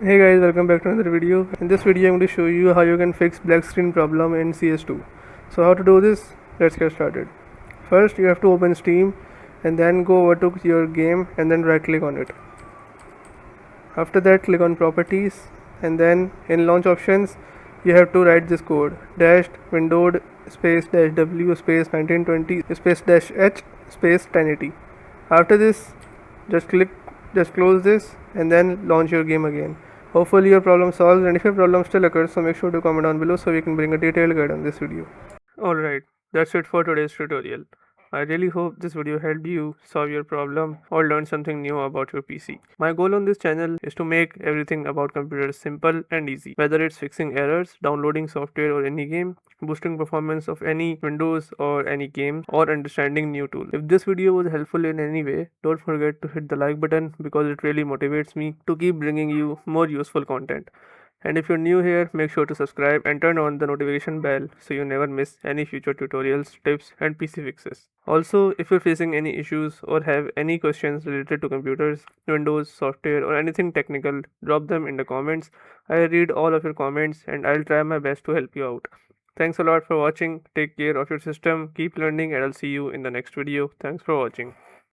Hey guys, welcome back to another video. In this video, I'm going to show you how you can fix black screen problem in CS2. So how to do this? Let's get started. First, you have to open Steam and then go over to your game and then right click on it. After that, click on properties and then in launch options, you have to write this code dash windowed space dash w space 1920 space dash h space 1080. After this, just close this and then launch your game again. Hopefully your problem solves, and if your problem still occurs, so make sure to comment down below so we can bring a detailed guide on this video. Alright, that's it for today's tutorial. I really hope this video helped you solve your problem or learn something new about your PC. My goal on this channel is to make everything about computers simple and easy, whether it's fixing errors, downloading software or any game, boosting performance of any Windows or any game, or understanding new tools. If this video was helpful in any way, don't forget to hit the like button because it really motivates me to keep bringing you more useful content. And if you're new here, make sure to subscribe and turn on the notification bell so you never miss any future tutorials, tips, and PC fixes. Also, if you're facing any issues or have any questions related to computers, Windows, software, or anything technical, drop them in the comments. I read all of your comments and I'll try my best to help you out. Thanks a lot for watching. Take care of your system, keep learning, and I'll see you in the next video. Thanks for watching.